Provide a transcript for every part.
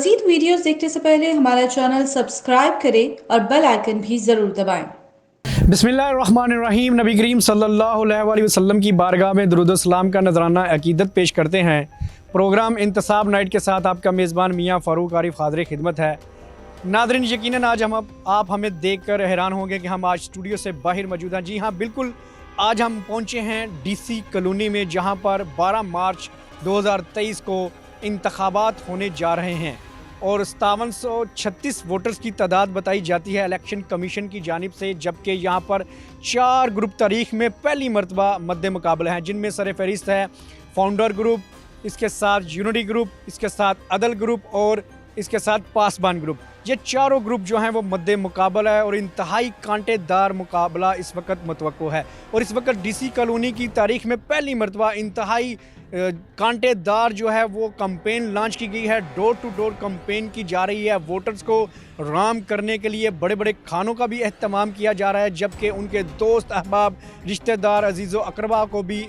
मज़ीद वीडियोस देखने से पहले हमारा चैनल सब्सक्राइब करें और बेल आइकन भी ज़रूर दबाएं। बिस्मिल्लाहिर्रहमानिर्रहीम। नबी करीम सल्लल्लाहु अलैहि वसल्लम की बारगाह में दुरूद सलाम का नजराना अकीदत पेश करते हैं। प्रोग्राम इंतसाब नाइट के साथ आपका मेज़बान मियाँ फ़ारूक आरिफ हाज़िर खिदमत है। नादरीन, यकीनन आज आप हमें देख कर हैरान होंगे कि हम आज स्टूडियो से बाहर मौजूद हैं। जी हाँ, बिल्कुल, आज हम पहुँचे हैं DC कॉलोनी में, जहाँ पर 12 मार्च 2023 को इंतखाबात होने जा रहे हैं और 5736 वोटर्स की तादाद बताई जाती है इलेक्शन कमीशन की जानिब से, जबकि यहाँ पर 4 ग्रुप तारीख में पहली मरतबा मद्दे मुकाबला हैं, जिनमें सर फहरिस्त है फाउंडर ग्रुप, इसके साथ यूनिटी ग्रुप, इसके साथ अदल ग्रुप और इसके साथ पासबान ग्रुप। ये चारों ग्रुप जो हैं वो मद्दे मुकाबला है और इंतहाई कांटेदार मुकाबला इस वक्त मुतवक्को है। और इस वक्त DC कॉलोनी की तारीख में पहली मरतबा इंतहाई कांटेदार जो है वो कैंपेन लॉन्च की गई है। डोर टू डोर कैंपेन की जा रही है। वोटर्स को राम करने के लिए बड़े बड़े खानों का भी अहतमाम किया जा रहा है, जबकि उनके दोस्त अहबाब रिश्तेदार अजीज़ व अकरबा को भी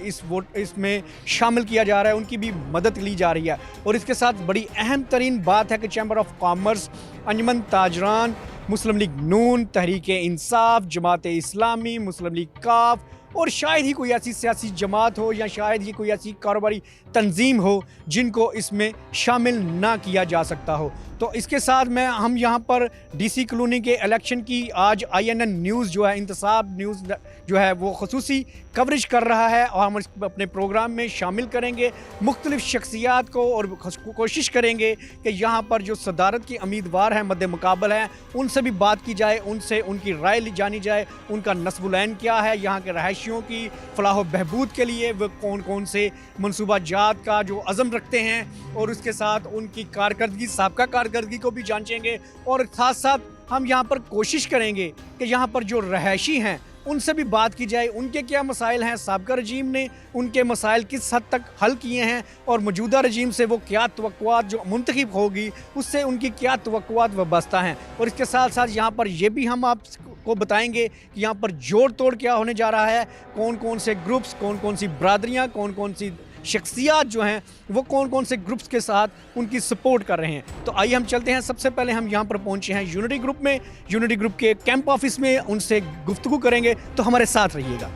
इसमें शामिल किया जा रहा है, उनकी भी मदद ली जा रही है। और इसके साथ बड़ी अहम तरीन बात है कि chamber of commerce, Anjuman Tajran, Muslim League Noon, Tehreek Insaf, Jamaat Islami, Muslim League Qaaf और शायद ही कोई ऐसी सियासी जमात हो या शायद ही कोई ऐसी कारोबारी तंजीम हो जिनको इसमें शामिल ना किया जा सकता हो। तो इसके साथ में हम यहाँ पर DC कॉलोनी के इलेक्शन की आज INN न्यूज़ जो है, इंतसाब न्यूज़ जो है वो ख़ुसूसी कवरेज कर रहा है और हम अपने प्रोग्राम में शामिल करेंगे मुख्तलिफ शख्सियात को और कोशिश करेंगे कि यहाँ पर जो सदारत की उम्मीदवार हैं, मद्दे मुकाबल हैं, उनसे भी बात की जाए, उनसे उनकी राय ली जानी जाए, उनका नस्बुलैन क्या है, यहाँ के रहायशियों की फलाह बहबूद के लिए वो कौन कौन से मनसूबा जात का जो अज़म रखते हैं और उसके साथ उनकी कारकर्दगी, साबका कारकर्दगी को भी जांचेंगे। और साथ साथ हम यहाँ पर कोशिश करेंगे कि यहाँ पर जो रहायशी हैं उनसे भी बात की जाए, उनके क्या मसाइल हैं, साबका रजीम ने उनके मसाइल किस हद तक हल किए हैं और मौजूदा रजीम से वो क्या तवक्कुआत जो मुंतखब होगी उससे उनकी क्या तवक्कुआत वाबस्ता हैं। और इसके साथ साथ यहाँ पर ये भी हम आपको बताएंगे कि यहाँ पर जोड़ तोड़ क्या होने जा रहा है, कौन कौन से ग्रुप्स, कौन कौन सी बरादरियाँ, कौन कौन सी शख्सियात जो हैं वो कौन कौन से ग्रुप्स के साथ उनकी सपोर्ट कर रहे हैं। तो आइए हम चलते हैं। सबसे पहले हम यहाँ पर पहुँचे हैं यूनिटी ग्रुप में, यूनिटी ग्रुप के कैंप ऑफिस में, उनसे गुफ्तगू करेंगे, तो हमारे साथ रहिएगा।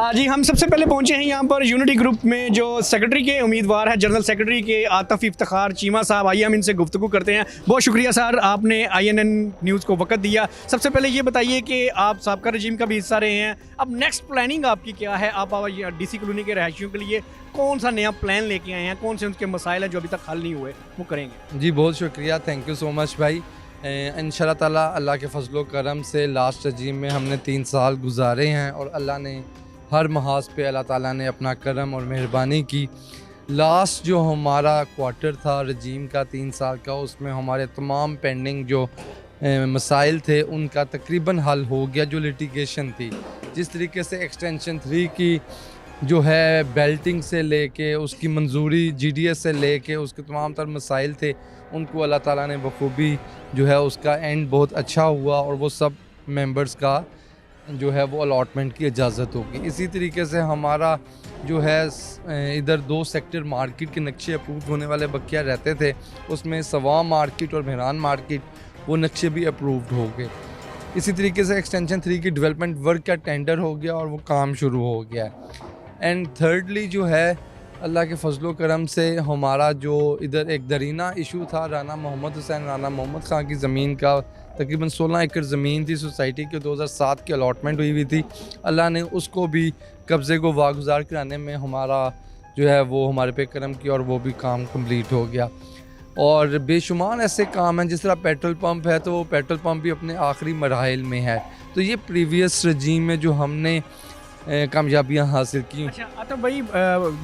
जी, हम सबसे पहले पहुंचे हैं यहाँ पर यूनिटी ग्रुप में, जो सेक्रेटरी के उम्मीदवार हैं, जनरल सेक्रेटरी के आतिफ इफ्तिखार चीमा साहब। आइए हम इनसे गुफ्तगू करते हैं। बहुत शुक्रिया सर, आपने INN न्यूज़ को वक्त दिया। सबसे पहले ये बताइए कि आप साबका रजीम का भी हिस्सा रहे हैं, अब नेक्स्ट प्लानिंग आपकी क्या है? आप DC कॉलोनी के रहायशियों के लिए कौन सा नया प्लान लेके आए हैं, कौन से उनके मसाइल हैं जो अभी तक हल नहीं हुए, वो करेंगे? जी बहुत शुक्रिया, थैंक यू सो मच भाई। इंशाल्लाह ताला अल्लाह के फजलो करम से लास्ट रजीम में हमने 3 साल गुजारे हैं और अल्लाह ने हर महाज पे अल्लाह ताला ने अपना करम और मेहरबानी की। लास्ट जो हमारा क्वार्टर था रजीम का 3 साल का, उसमें हमारे तमाम पेंडिंग जो मसाइल थे उनका तकरीबन हल हो गया। जो लिटिगेशन थी, जिस तरीके से एक्सटेंशन 3 की जो है बेल्टिंग से लेके उसकी मंजूरी GDS से लेके उसके तमाम तर मसाइल थे, उनको अल्लाह ताला ने बखूबी जो है उसका एंड बहुत अच्छा हुआ और वो सब मेंबर्स का जो है वो अलॉटमेंट की इजाज़त होगी। इसी तरीके से हमारा जो है इधर 2 सेक्टर मार्केट के नक्शे अप्रूव होने वाले बकिया रहते थे, उसमें सवा मार्केट और मेहरान मार्केट वो नक्शे भी अप्रूव्ड हो गए। इसी तरीके से एक्सटेंशन 3 की डेवलपमेंट वर्क का टेंडर हो गया और वो काम शुरू हो गया। एंड थर्डली जो है अल्लाह के फजलो करम से हमारा जो इधर एक दरीना इशू था राना मोहम्मद हुसैन राना मोहम्मद ख़ान की ज़मीन का, तकरीबन 16 एकड़ ज़मीन थी सोसाइटी के, 2007 की अलॉटमेंट हुई थी। अल्लाह ने उसको भी कब्ज़े को वागुजार कराने में हमारा जो है वो हमारे पे करम किया और वो भी काम कंप्लीट हो गया। और बेशुमार ऐसे काम हैं, जिस तरह पेट्रोल पंप है तो पेट्रोल पंप भी अपने आखिरी मराहिल में है। तो ये प्रीवियस रजीम में जो हमने कामयाबियाँ हासिल की। अच्छा आतिफ भाई,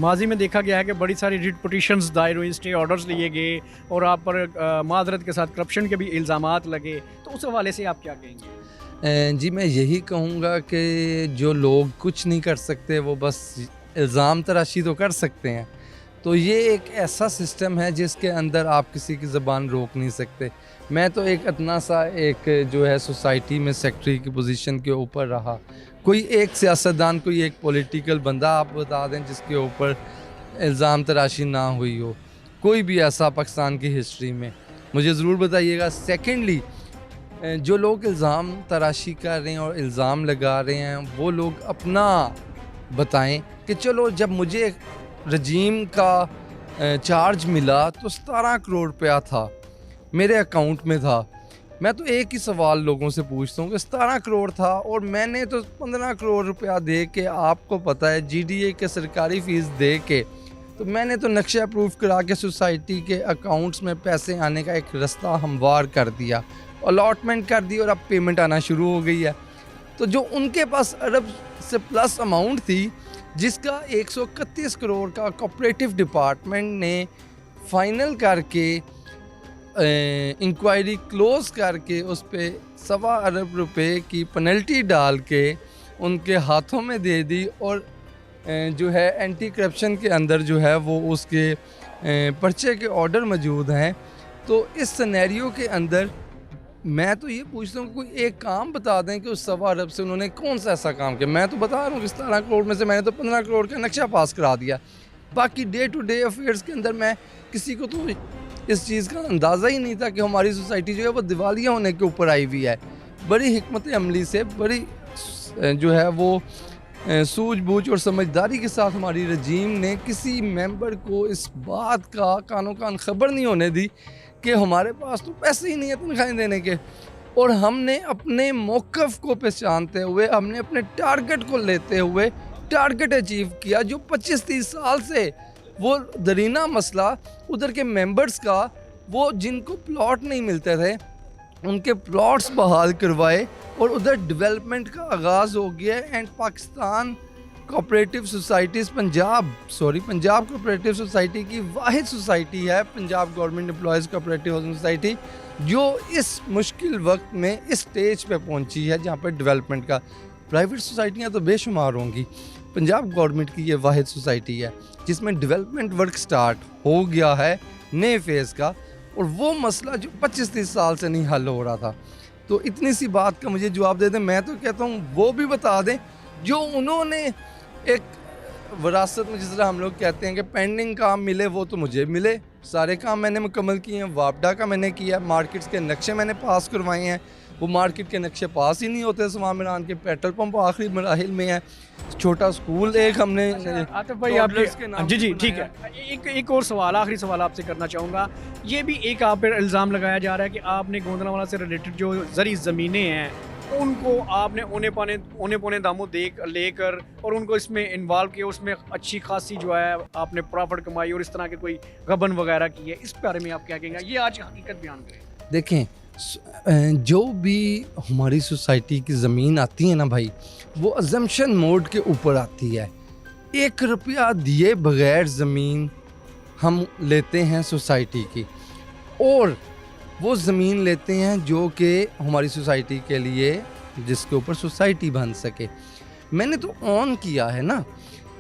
माजी में देखा गया है कि बड़ी सारी रिट पिटिशंस दायर हुई, स्टे ऑर्डर्स लिए गए और आप पर मादरत के साथ करप्शन के भी इल्ज़ामात लगे, तो उस हवाले से आप क्या कहेंगे? जी मैं यही कहूँगा कि जो लोग कुछ नहीं कर सकते वो बस इल्ज़ाम तराशी तो कर सकते हैं, तो ये एक ऐसा सिस्टम है जिसके अंदर आप किसी की ज़बान रोक नहीं सकते। मैं तो एक इतना सा एक जो है सोसाइटी में सेक्रेटरी की पोजीशन के ऊपर रहा। कोई एक सियासतदान, कोई एक पॉलिटिकल बंदा आप बता दें जिसके ऊपर इल्ज़ाम तराशी ना हुई हो, कोई भी ऐसा पाकिस्तान की हिस्ट्री में, मुझे ज़रूर बताइएगा। सेकेंडली, जो लोग इल्ज़ाम तराशी कर रहे हैं और इल्ज़ाम लगा रहे हैं, वो लोग अपना बताएं कि चलो जब मुझे रजीम का चार्ज मिला तो 17 करोड़ रुपया था मेरे अकाउंट में था। मैं तो एक ही सवाल लोगों से पूछता हूँ कि 17 करोड़ था और मैंने तो 15 करोड़ रुपया दे के, आपको पता है GDA के सरकारी फ़ीस दे के, तो मैंने तो नक्शा अप्रूव करा के सोसाइटी के अकाउंट्स में पैसे आने का एक रास्ता हमवार कर दिया, अलॉटमेंट कर दी और अब पेमेंट आना शुरू हो गई है। तो जो उनके पास अरब से प्लस अमाउंट थी, जिसका 131 करोड़ का कोऑपरेटिव डिपार्टमेंट ने फाइनल करके इंक्वायरी क्लोज करके उस पे 1.25 अरब रुपए की पेनल्टी डाल के उनके हाथों में दे दी, और जो है एंटी करप्शन के अंदर जो है वो उसके पर्चे के ऑर्डर मौजूद हैं। तो इस सिनेरियो के अंदर मैं तो ये पूछता हूँ कोई एक काम बता दें कि उस 1.25 अरब से उन्होंने कौन सा ऐसा काम किया। मैं तो बता रहा हूँ कि 17 करोड़ में से मैंने तो 15 करोड़ का नक्शा पास करा दिया। बाकी डे टू डे अफेयर्स के अंदर मैं किसी को तो इस चीज़ का अंदाज़ा ही नहीं था कि हमारी सोसाइटी जो है वो दिवालिया होने के ऊपर आई हुई है। बड़ी हिकमत अमली से, बड़ी जो है वो सूझबूझ और समझदारी के साथ हमारी रजीम ने किसी मेंबर को इस बात का कानो कान खबर नहीं होने दी कि हमारे पास तो पैसे ही नहीं है तनख्वाहें देने के। और हमने अपने मौक़िफ़ को पहचानते हुए, हमने अपने टारगेट को लेते हुए टारगेट अचीव किया, जो 25-30 साल से वो दरीना मसला उधर के मेंबर्स का, वो जिनको प्लॉट नहीं मिलते थे उनके प्लॉट्स बहाल करवाए और उधर डेवलपमेंट का आगाज़ हो गया। And Pakistan cooperative societies Punjab cooperative society की वाहिद सोसाइटी है, Punjab government employees cooperative housing society, जो इस मुश्किल वक्त में इस स्टेज पे पहुंची है जहां पर डेवलपमेंट का, प्राइवेट सोसाइटियां तो बेशुमार होंगी, पंजाब गवर्नमेंट की ये वाहिद सोसाइटी है जिसमें डेवलपमेंट वर्क स्टार्ट हो गया है नए फेज़ का, और वो मसला जो 25-30 साल से नहीं हल हो रहा था। तो इतनी सी बात का मुझे जवाब दे दें। मैं तो कहता हूँ वो भी बता दें जो उन्होंने एक विरासत में, जिस तरह हम लोग कहते हैं कि पेंडिंग काम मिले, वो तो मुझे मिले। सारे काम मैंने मुकम्मल किए हैं, वापडा का मैंने किया, मार्केट्स के नक्शे मैंने पास करवाए हैं। वो मार्केट के नक्शे पास ही नहीं होते, समा मिरान के पेट्रोल पंप आखिरी मराहिल में है, छोटा स्कूल एक हमने आतिफ भाई आपके जी ठीक है। एक और सवाल, आखिरी सवाल आपसे करना चाहूँगा। ये भी एक आप पर इल्ज़ाम लगाया जा रहा है कि आपने गोंदलावाला से रिलेटेड जो ज़री ज़मीनें हैं उनको आपने औने पौने दामों लेकर और उनको इसमें इन्वॉल्व किया, उसमें अच्छी खासी जो है आपने प्रॉफिट कमाई और इस तरह के कोई गबन वगैरह की है, इस बारे में आप क्या कहेंगे? ये आज हकीकत बयान करें। देखें, जो भी हमारी सोसाइटी की ज़मीन आती है ना भाई, वो अजम्पशन मोड के ऊपर आती है। 1 रुपया दिए बगैर ज़मीन हम लेते हैं सोसाइटी की, और वो ज़मीन लेते हैं जो कि हमारी सोसाइटी के लिए, जिसके ऊपर सोसाइटी बन सके। मैंने तो ऑन किया है ना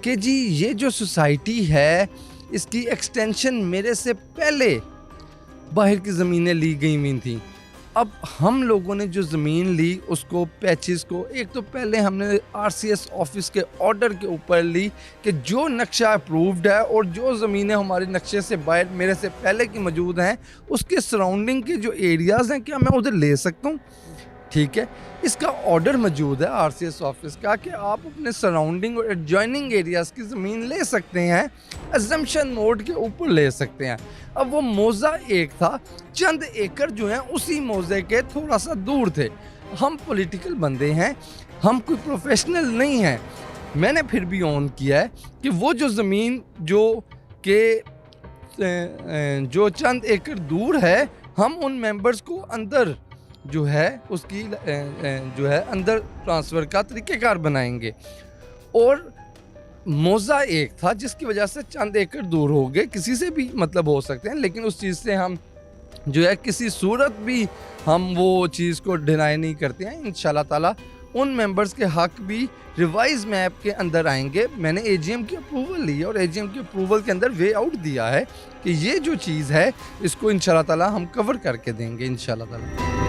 कि जी ये जो सोसाइटी है इसकी एक्सटेंशन मेरे से पहले बाहर की ज़मीनें ली गई हुई थी। अब हम लोगों ने जो ज़मीन ली उसको पैचेस को, एक तो पहले हमने RCS ऑफिस के ऑर्डर के ऊपर ली कि जो नक्शा अप्रूव्ड है और जो ज़मीनें हमारे नक्शे से बाहर मेरे से पहले की मौजूद हैं उसके सराउंडिंग के जो एरियाज़ हैं क्या मैं उधर ले सकता हूँ। ठीक है, इसका ऑर्डर मौजूद है RCS ऑफिस का कि आप अपने सराउंडिंग और एडजॉइनिंग एरियाज़ की ज़मीन ले सकते हैं, अजम्पशन मोड के ऊपर ले सकते हैं। अब वो मौज़ा एक था, चंद एकड़ जो हैं उसी मौज़े के थोड़ा सा दूर थे। हम पॉलिटिकल बंदे हैं, हम कोई प्रोफेशनल नहीं हैं। मैंने फिर भी ऑन किया है कि वो जो ज़मीन जो चंद एकड़ दूर है, हम उन मेंबर्स को अंदर जो है उसकी जो है अंदर ट्रांसफ़र का तरीक़ेकार बनाएंगे। और मौज़ा एक था जिसकी वजह से चंद एकड़ दूर हो गए, किसी से भी मतलब हो सकते हैं, लेकिन उस चीज़ से हम जो है किसी सूरत भी हम वो चीज़ को डिनाई नहीं करते हैं। इंशाल्लाह ताला उन मेंबर्स के हक भी रिवाइज मैप के अंदर आएंगे। मैंने एजीएम की अप्रूवल ली है और एजीएम की अप्रूवल के अंदर वे आउट दिया है कि ये जो चीज़ है इसको इंशाल्लाह ताला हम कवर करके देंगे इंशाल्लाह ताला।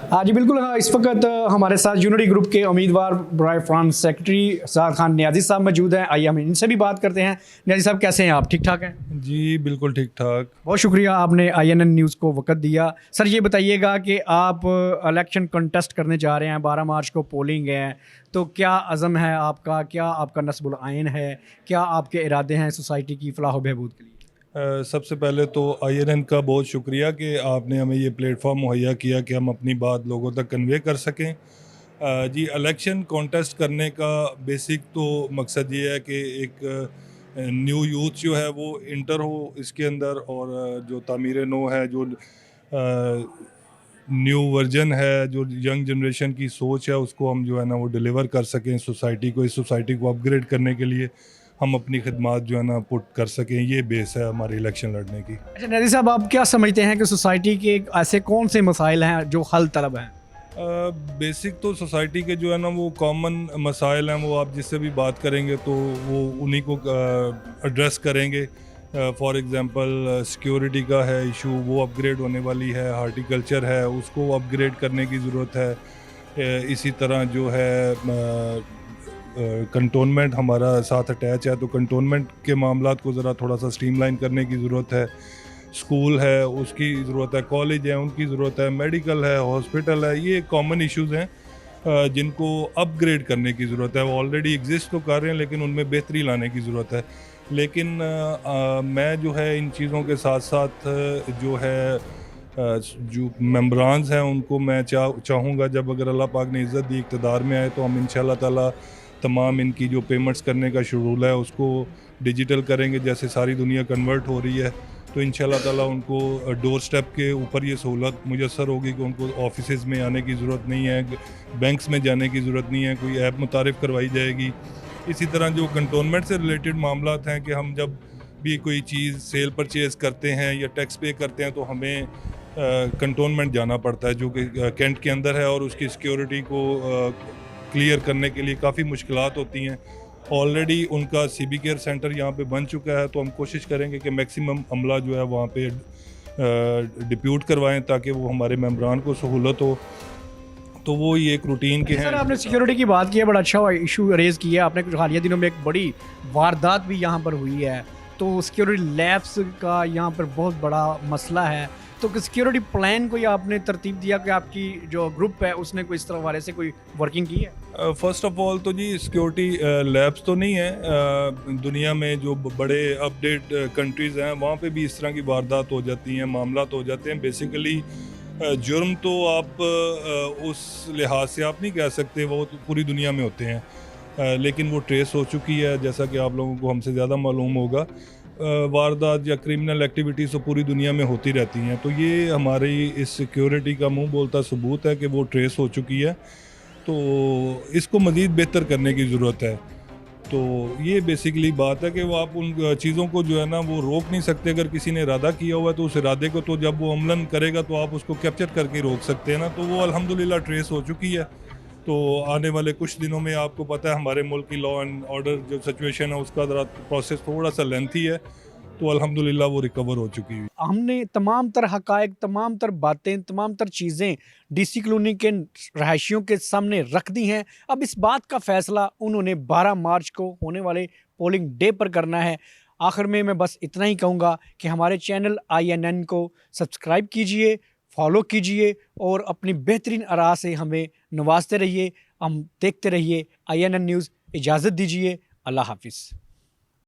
हाँ जी बिल्कुल। हाँ, इस वक्त हमारे साथ यूनिटी ग्रुप के उम्मीदवार बराए फ्रांस सेक्रेटरी साद खान नियाजी साहब मौजूद हैं। आइए हम इनसे भी बात करते हैं। नियाजी साहब कैसे हैं आप? ठीक ठाक हैं? जी बिल्कुल ठीक ठाक। बहुत शुक्रिया आपने INN न्यूज़ को वक्त दिया। सर ये बताइएगा कि आप इलेक्शन कंटेस्ट करने जा रहे हैं, 12 मार्च को पोलिंग है, तो क्या अज़म है आपका, क्या आपका नस्बुल आइन है, क्या आपके इरादे हैं सोसाइटी की फलाह बहबूद के लिए? सबसे पहले तो INN का बहुत शुक्रिया कि आपने हमें ये प्लेटफॉर्म मुहैया किया कि हम अपनी बात लोगों तक कन्वे कर सकें। जी इलेक्शन कॉन्टेस्ट करने का बेसिक तो मकसद ये है कि एक न्यू यूथ जो है वो इंटर हो इसके अंदर, और जो तामीर नो है, जो न्यू वर्जन है, जो यंग जनरेशन की सोच है, उसको हम जो है ना वो डिलीवर कर सकें सोसाइटी को। इस सोसाइटी को अपग्रेड करने के लिए हम अपनी खिदमात जो है ना पुट कर सकें, ये बेस है हमारे इलेक्शन लड़ने की। अच्छा नियाजी साहब, आप क्या समझते हैं कि सोसाइटी के ऐसे कौन से मसाइल हैं जो हल तलब हैं? बेसिक तो सोसाइटी के जो है ना वो कॉमन मसाइल हैं, वो आप जिससे भी बात करेंगे तो वो उन्हीं को एड्रेस करेंगे। फॉर एग्ज़ाम्पल सिक्योरिटी का है इशू, वो अपग्रेड होने वाली है। हार्टिकल्चर है, उसको अपग्रेड करने की ज़रूरत है। इसी तरह जो है कंटोनमेंट हमारा साथ अटैच है, तो कंटोनमेंट के मामलात को ज़रा थोड़ा सा स्ट्रीमलाइन करने की ज़रूरत है। स्कूल है उसकी ज़रूरत है, कॉलेज है उनकी ज़रूरत है, मेडिकल है, हॉस्पिटल है, ये कॉमन इश्यूज़ हैं जिनको अपग्रेड करने की ज़रूरत है। वो ऑलरेडी एग्जिस्ट तो कर रहे हैं लेकिन उनमें बेहतरी लाने की ज़रूरत है। लेकिन मैं जो है इन चीज़ों के साथ साथ जो है जो मेम्बरान्स हैं उनको मैं चाहूँगा, जब अगर अल्लाह पाक ने इज़्ज़त दी, इक़्तिदार में आए, तो हम इंशाअल्लाह ताला तमाम इनकी जो पेमेंट्स करने का शेड्यूल है उसको डिजिटल करेंगे। जैसे सारी दुनिया कन्वर्ट हो रही है तो इंशाअल्लाह ताला उनको डोर स्टेप के ऊपर ये सहूलत मुयस्सर होगी कि उनको ऑफिसेज़ में आने की ज़रूरत नहीं है, बैंक्स में जाने की ज़रूरत नहीं है, कोई ऐप मुतारिफ़ करवाई जाएगी। इसी तरह जो कंटोनमेंट से रिलेटेड मामलात हैं कि हम जब भी कोई चीज़ सेल परचेज़ करते हैं या टैक्स पे करते हैं तो हमें कंटोनमेंट जाना पड़ता है, जो कि कैंट के अंदर है, और उसकी सिक्योरिटी को क्लियर करने के लिए काफ़ी मुश्किलात होती हैं। ऑलरेडी उनका CB केयर सेंटर यहाँ पे बन चुका है, तो हम कोशिश करेंगे कि मैक्सिमम अमला जो है वहाँ पे डिप्यूट करवाएं ताकि वो हमारे मेम्बरान को सहूलत हो। तो वो ये एक रूटीन के हैं। सर आपने सिक्योरिटी की बात की है, बड़ा अच्छा इशू रेज़ किया है आपने। कुछ हालिया दिनों में एक बड़ी वारदात भी यहाँ पर हुई है, तो सिक्योरिटी लैब्स का यहाँ पर बहुत बड़ा मसला है। तो सिक्योरिटी प्लान कोई आपने तरतीब दिया कि आपकी जो ग्रुप है उसने कोई इस तरह वाले से कोई वर्किंग की है? फ़र्स्ट ऑफ ऑल तो जी सिक्योरिटी लैब्स तो नहीं है। दुनिया में जो बड़े अपडेट कंट्रीज़ हैं वहाँ पे भी इस तरह की वारदात हो जाती हैं, मामलात हो जाते हैं। बेसिकली जुर्म तो आप उस लिहाज से आप नहीं कह सकते, वो तो पूरी दुनिया में होते हैं, लेकिन वो ट्रेस हो चुकी है, जैसा कि आप लोगों को हमसे ज़्यादा मालूम होगा। वारदात या क्रिमिनल एक्टिविटीज़ तो पूरी दुनिया में होती रहती हैं, तो ये हमारी इस सिक्योरिटी का मुंह बोलता सबूत है कि वो ट्रेस हो चुकी है। तो इसको मज़ीद बेहतर करने की ज़रूरत है। तो ये बेसिकली बात है कि वो आप उन चीज़ों को जो है ना वो रोक नहीं सकते। अगर किसी ने इरादा किया हुआ है तो उस इरादे को तो जब वो अमलन करेगा तो आप उसको कैप्चर करके रोक सकते हैं ना। तो वो अल्हम्दुलिल्लाह ट्रेस हो चुकी है। तो आने वाले कुछ दिनों में आपको पता है हमारे मुल्क की लॉ एंड ऑर्डर जो सिचुएशन है उसका ज़रा प्रोसेस थोड़ा सा लेंथी है, तो अल्हम्दुलिल्लाह वो रिकवर हो चुकी है। हमने तमाम तर हकायक, तमाम तर बातें, तमाम तर चीज़ें DC कॉलोनी के रहायशियों के सामने रख दी हैं। अब इस बात का फ़ैसला उन्होंने 12 मार्च को होने वाले पोलिंग डे पर करना है। आखिर में मैं बस इतना ही कहूँगा कि हमारे चैनल INN को सब्सक्राइब कीजिए, फॉलो कीजिए और अपनी बेहतरीन आरा से हमें नवाजते रहिए। हम देखते रहिए INN न्यूज़। इजाज़त दीजिए। अल्लाह हाफिज़।